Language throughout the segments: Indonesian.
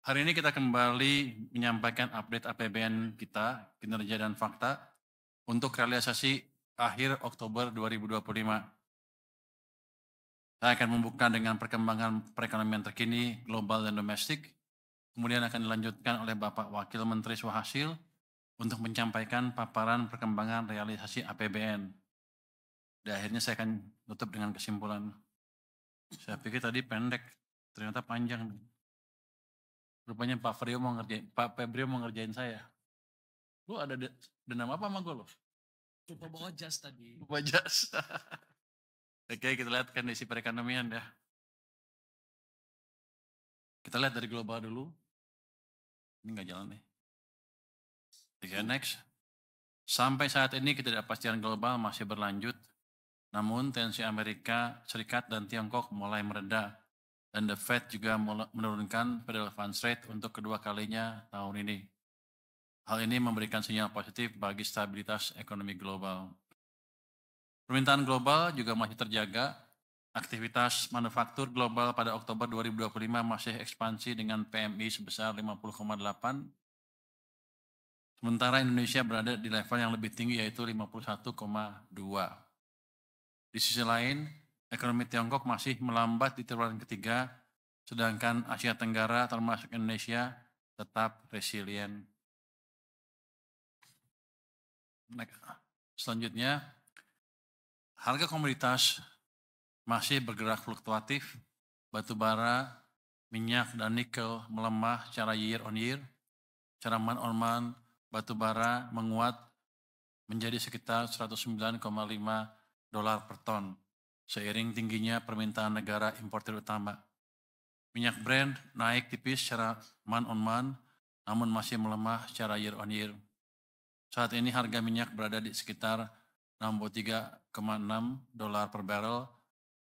Hari ini kita kembali menyampaikan update APBN kita, kinerja dan fakta, untuk realisasi akhir Oktober 2025. Saya akan membuka dengan perkembangan perekonomian terkini, global dan domestik, kemudian akan dilanjutkan oleh Bapak Wakil Menteri Suhasil untuk menyampaikan paparan perkembangan realisasi APBN. Dan akhirnya saya akan tutup dengan kesimpulan. Saya pikir tadi pendek, ternyata panjang. Rupanya Pak Febrio mau ngerjain saya. Lu ada dendam apa sama gue lo? Lupa bawa jas tadi. Lupa jas. Oke, kita lihat kondisi perekonomian ya. Kita lihat dari global dulu. Ini nggak jalan nih. Oke, next. Sampai saat ini ketidakpastian global masih berlanjut. Namun tensi Amerika Serikat dan Tiongkok mulai mereda. Dan The Fed juga menurunkan Federal Funds Rate untuk kedua kalinya tahun ini. Hal ini memberikan sinyal positif bagi stabilitas ekonomi global. Permintaan global juga masih terjaga. Aktivitas manufaktur global pada Oktober 2025 masih ekspansi dengan PMI sebesar 50,8. Sementara Indonesia berada di level yang lebih tinggi yaitu 51,2. Di sisi lain, ekonomi Tiongkok masih melambat di triwulan ketiga, sedangkan Asia Tenggara termasuk Indonesia tetap resilient. Selanjutnya, harga komoditas masih bergerak fluktuatif, batu bara, minyak, dan nikel melemah secara year on year, secara month on month, batu bara menguat menjadi sekitar 109,5 dolar per ton, seiring tingginya permintaan negara importer utama. Minyak Brent naik tipis secara month on month, namun masih melemah secara year on year. Saat ini harga minyak berada di sekitar 63,6 dolar per barrel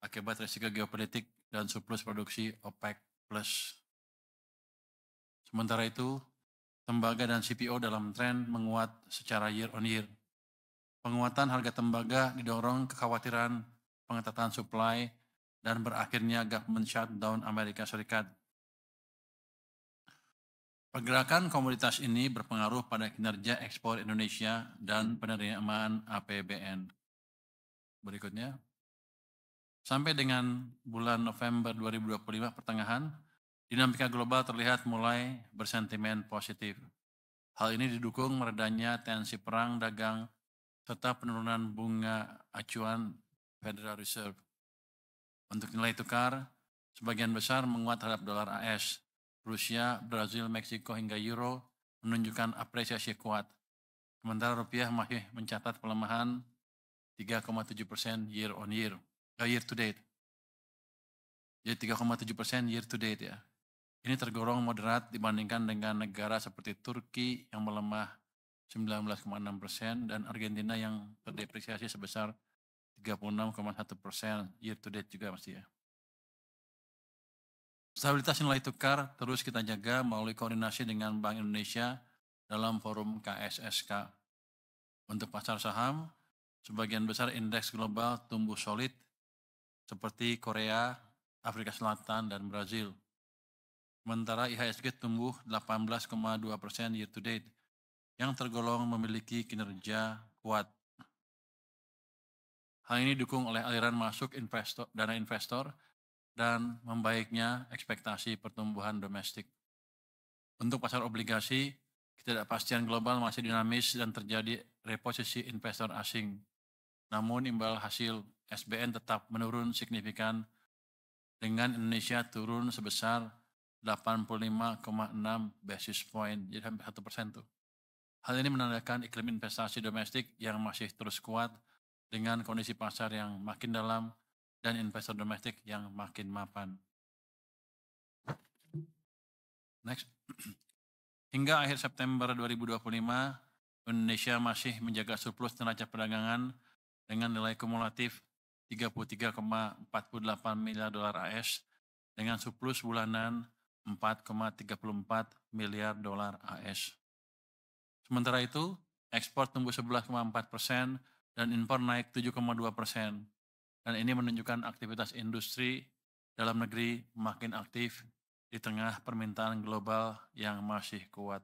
akibat risiko geopolitik dan surplus produksi OPEC+. Sementara itu, tembaga dan CPO dalam tren menguat secara year on year. Penguatan harga tembaga didorong kekhawatiran pengetatan supply dan berakhirnya government shutdown Amerika Serikat. Pergerakan komoditas ini berpengaruh pada kinerja ekspor Indonesia dan penerimaan APBN. Berikutnya, sampai dengan bulan November 2025 pertengahan, dinamika global terlihat mulai bersentimen positif. Hal ini didukung meredanya tensi perang dagang serta penurunan bunga acuan Federal Reserve. Untuk nilai tukar, sebagian besar menguat terhadap dolar AS. Rusia, Brazil, Meksiko hingga Euro menunjukkan apresiasi kuat. Sementara rupiah masih mencatat pelemahan 3,7% year on year, year to date. Jadi 3,7% year to date ya. Ini tergolong moderat dibandingkan dengan negara seperti Turki yang melemah 19,6% dan Argentina yang terdepresiasi sebesar 36,1% year to date juga masih ya. Stabilitas nilai tukar terus kita jaga melalui koordinasi dengan Bank Indonesia dalam forum KSSK. Untuk pasar saham, sebagian besar indeks global tumbuh solid seperti Korea, Afrika Selatan, dan Brazil. Sementara IHSG tumbuh 18,2% year to date yang tergolong memiliki kinerja kuat. Hal ini didukung oleh aliran masuk dana investor dan membaiknya ekspektasi pertumbuhan domestik. Untuk pasar obligasi, ketidakpastian global masih dinamis dan terjadi reposisi investor asing. Namun imbal hasil SBN tetap menurun signifikan dengan Indonesia turun sebesar 85,6 basis point, jadi hampir 1% tuh. Hal ini menandakan iklim investasi domestik yang masih terus kuat dengan kondisi pasar yang makin dalam dan investor domestik yang makin mapan. Next. Hingga akhir September 2025, Indonesia masih menjaga surplus neraca perdagangan dengan nilai kumulatif 33,48 miliar dolar AS dengan surplus bulanan 4,34 miliar dolar AS. Sementara itu, ekspor tumbuh 11,4% dan impor naik 7,2%. Dan ini menunjukkan aktivitas industri dalam negeri makin aktif di tengah permintaan global yang masih kuat.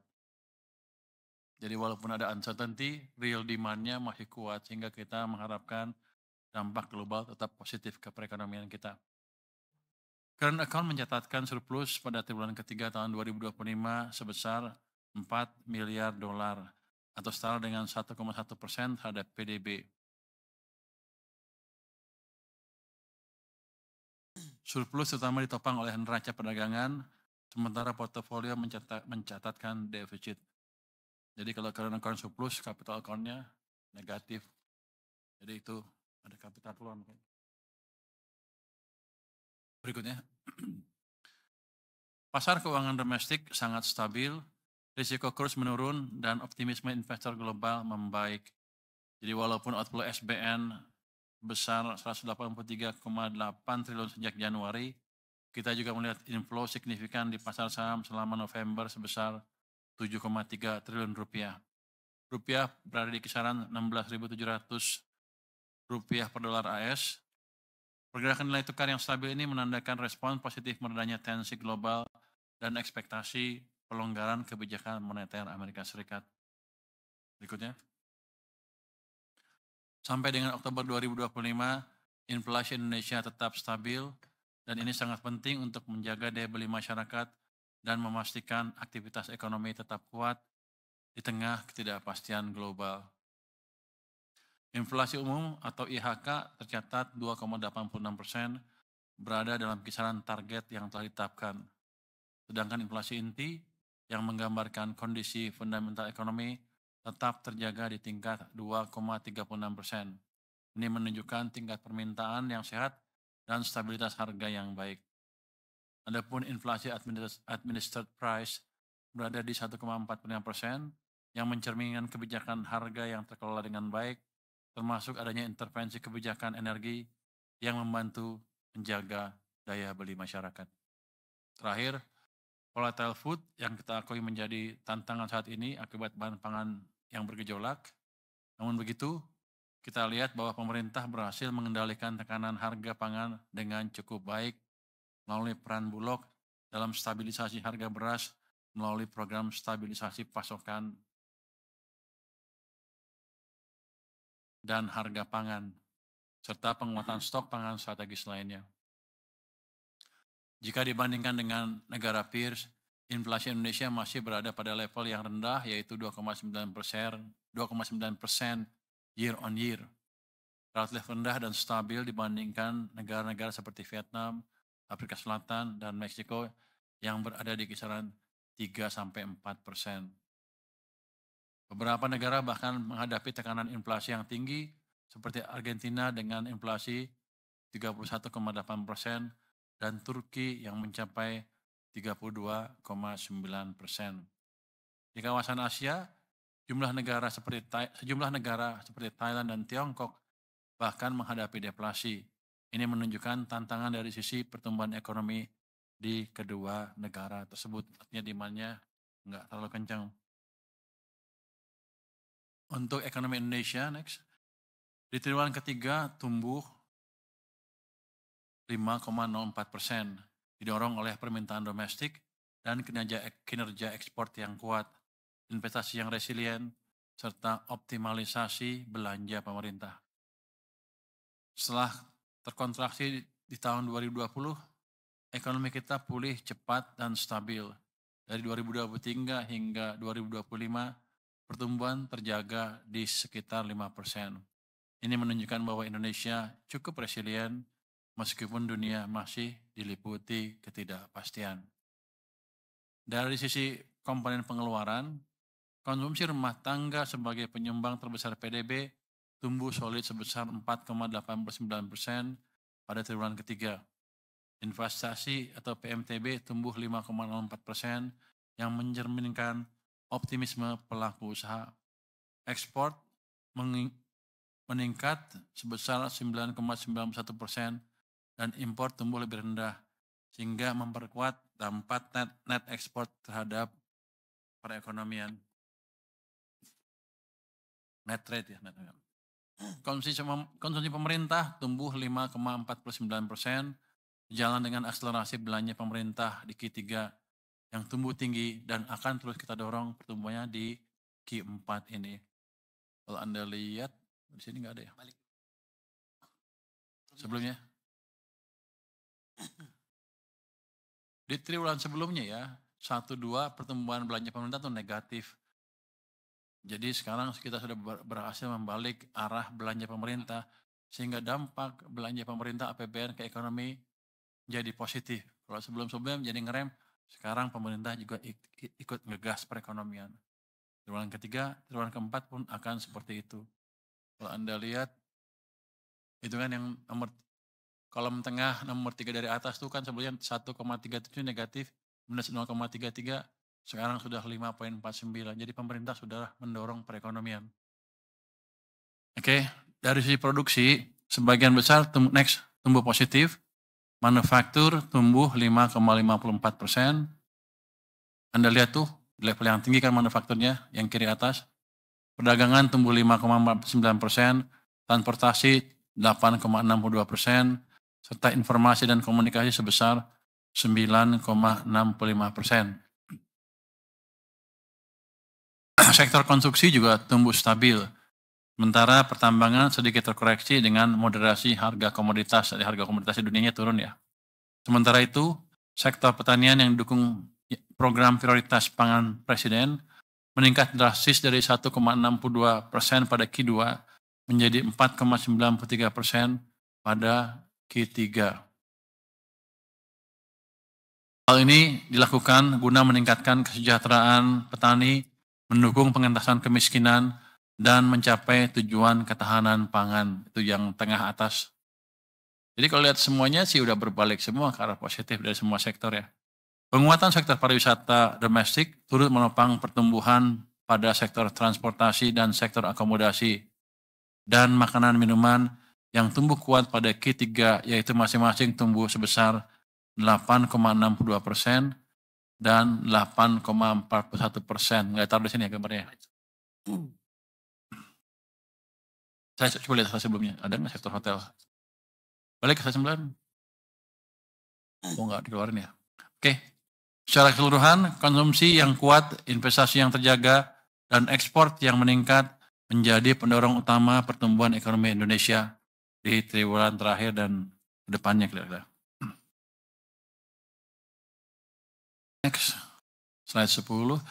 Jadi walaupun ada uncertainty, real demand-nya masih kuat sehingga kita mengharapkan dampak global tetap positif ke perekonomian kita. Current account mencatatkan surplus pada triwulan ketiga tahun 2025 sebesar 4 miliar dolar atau setara dengan 1,1% terhadap PDB. Surplus terutama ditopang oleh neraca perdagangan, sementara portofolio mencatatkan defisit. Jadi kalau current account surplus, capital account-nya negatif. Jadi itu ada capital loan. Berikutnya, pasar keuangan domestik sangat stabil, risiko kurs menurun, dan optimisme investor global membaik. Jadi walaupun outflow SBN besar 183,8 triliun sejak Januari, kita juga melihat inflow signifikan di pasar saham selama November sebesar 7,3 triliun rupiah. Rupiah berada di kisaran 16.700 rupiah per dolar AS. Pergerakan nilai tukar yang stabil ini menandakan respon positif meredanya tensi global dan ekspektasi pelonggaran kebijakan moneter Amerika Serikat. Berikutnya. Sampai dengan Oktober 2025, inflasi Indonesia tetap stabil dan ini sangat penting untuk menjaga daya beli masyarakat dan memastikan aktivitas ekonomi tetap kuat di tengah ketidakpastian global. Inflasi umum atau IHK tercatat 2,86%, berada dalam kisaran target yang telah ditetapkan. Sedangkan inflasi inti yang menggambarkan kondisi fundamental ekonomi tetap terjaga di tingkat 2,36%. Ini menunjukkan tingkat permintaan yang sehat dan stabilitas harga yang baik. Adapun inflasi administered price berada di 1,45%, yang mencerminkan kebijakan harga yang terkelola dengan baik, termasuk adanya intervensi kebijakan energi yang membantu menjaga daya beli masyarakat. Terakhir, volatile food yang kita akui menjadi tantangan saat ini akibat bahan pangan yang bergejolak. Namun begitu, kita lihat bahwa pemerintah berhasil mengendalikan tekanan harga pangan dengan cukup baik melalui peran Bulog dalam stabilisasi harga beras melalui program stabilisasi pasokan dan harga pangan, serta penguatan stok pangan strategis lainnya. Jika dibandingkan dengan negara peers, inflasi Indonesia masih berada pada level yang rendah, yaitu 2,9% year on year. Relatif rendah dan stabil dibandingkan negara-negara seperti Vietnam, Afrika Selatan, dan Meksiko yang berada di kisaran 3-4%. Beberapa negara bahkan menghadapi tekanan inflasi yang tinggi, seperti Argentina dengan inflasi 31,8% dan Turki yang mencapai 32,9%. Di kawasan Asia, sejumlah negara seperti Thailand dan Tiongkok bahkan menghadapi deflasi. Ini menunjukkan tantangan dari sisi pertumbuhan ekonomi di kedua negara tersebut. Artinya demand-nya nggak terlalu kencang. Untuk ekonomi Indonesia, next. Di triwulan ketiga tumbuh 5,04%, didorong oleh permintaan domestik dan kinerja ekspor yang kuat, investasi yang resilient, serta optimalisasi belanja pemerintah. Setelah terkontraksi di tahun 2020, ekonomi kita pulih cepat dan stabil. Dari 2023 hingga 2025, pertumbuhan terjaga di sekitar 5%. Ini menunjukkan bahwa Indonesia cukup resilient meskipun dunia masih diliputi ketidakpastian. Dari sisi komponen pengeluaran, konsumsi rumah tangga sebagai penyumbang terbesar PDB tumbuh solid sebesar 4,89% pada triwulan ketiga. Investasi atau PMTB tumbuh 5,04% yang mencerminkan optimisme pelaku usaha. Ekspor meningkat sebesar 9,91% dan impor tumbuh lebih rendah sehingga memperkuat dampak net ekspor terhadap perekonomian. Net trade ya. Konsumsi pemerintah tumbuh 5,49%, jalan dengan akselerasi belanja pemerintah di Q3 yang tumbuh tinggi dan akan terus kita dorong pertumbuhannya di Q4 ini. Kalau Anda lihat, di sini nggak ada ya? Sebelumnya. Di triwulan sebelumnya ya, 1-2 pertumbuhan belanja pemerintah itu negatif. Jadi sekarang kita sudah berhasil membalik arah belanja pemerintah, sehingga dampak belanja pemerintah APBN ke ekonomi jadi positif. Kalau sebelum-sebelumnya jadi ngerem, sekarang pemerintah juga ikut ngegas perekonomian. Triwulan ketiga, triwulan keempat pun akan seperti itu. Kalau Anda lihat, itu kan yang nomor kolom tengah nomor 3 dari atas itu kan sebelumnya 1,37 negatif, minus 0,33, sekarang sudah 5,49. Jadi pemerintah sudah mendorong perekonomian. Oke, dari sisi produksi, sebagian besar tumbuh positif. Manufaktur tumbuh 5,54%. Anda lihat tuh, level yang tinggi kan manufakturnya, yang kiri atas. Perdagangan tumbuh 5,49%, transportasi 8,62%, serta informasi dan komunikasi sebesar 9,65%. Sektor konstruksi juga tumbuh stabil, sementara pertambangan sedikit terkoreksi dengan moderasi harga komoditas. Harga komoditas di dunianya turun ya. Sementara itu, sektor pertanian yang didukung program prioritas pangan Presiden meningkat drastis dari 1,62% pada Q2 menjadi 4,93% pada Q3. Hal ini dilakukan guna meningkatkan kesejahteraan petani, mendukung pengentasan kemiskinan, dan mencapai tujuan ketahanan pangan, itu yang tengah atas. Jadi kalau lihat semuanya sih udah berbalik semua ke arah positif dari semua sektor ya. Penguatan sektor pariwisata domestik turut menopang pertumbuhan pada sektor transportasi dan sektor akomodasi dan makanan minuman yang tumbuh kuat pada Q3 yaitu masing-masing tumbuh sebesar 8,62% dan 8,41%. Nggak taruh di sini ya gambarnya. Saya coba lihat sebelumnya, ada nggak sektor hotel? Balik ke slide 9. Oh nggak dikeluarin ya. Oke, secara keseluruhan konsumsi yang kuat, investasi yang terjaga, dan ekspor yang meningkat menjadi pendorong utama pertumbuhan ekonomi Indonesia di triwulan terakhir dan kedepannya kira-kira. Next, slide 10.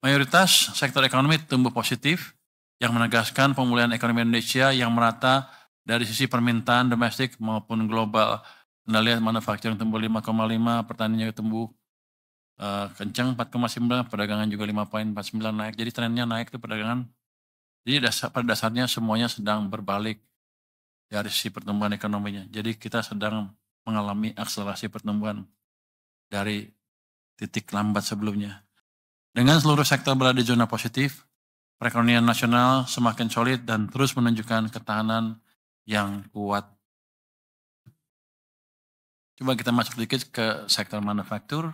Mayoritas sektor ekonomi tumbuh positif yang menegaskan pemulihan ekonomi Indonesia yang merata dari sisi permintaan domestik maupun global. Anda lihat manufaktur tumbuh 5,5, pertanian juga tumbuh kencang 4,9, perdagangan juga 5,49 naik. Jadi trennya naik itu perdagangan. Jadi pada dasarnya semuanya sedang berbalik dari sisi pertumbuhan ekonominya. Jadi kita sedang mengalami akselerasi pertumbuhan dari titik lambat sebelumnya. Dengan seluruh sektor berada di zona positif, perekonomian nasional semakin solid dan terus menunjukkan ketahanan yang kuat. Coba kita masuk sedikit ke sektor manufaktur.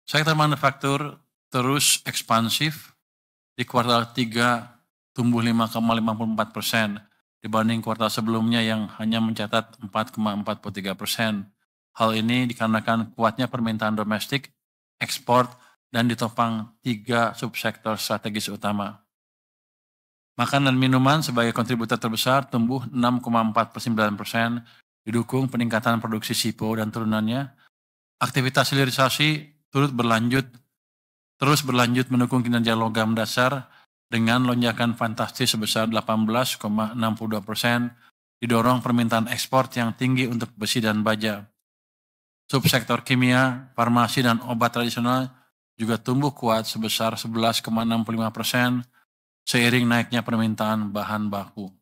Sektor manufaktur terus ekspansif. Di kuartal 3 tumbuh 5,54% dibanding kuartal sebelumnya yang hanya mencatat 4,43%. Hal ini dikarenakan kuatnya permintaan domestik, ekspor, dan ditopang 3 subsektor strategis utama. Makanan dan minuman sebagai kontributor terbesar tumbuh 6,49%, didukung peningkatan produksi SIPO dan turunannya. Aktivitas hilirisasi terus berlanjut mendukung kinerja logam dasar dengan lonjakan fantastis sebesar 18,62%, didorong permintaan ekspor yang tinggi untuk besi dan baja. Subsektor kimia, farmasi, dan obat tradisional juga tumbuh kuat sebesar 11,65%, seiring naiknya permintaan bahan baku.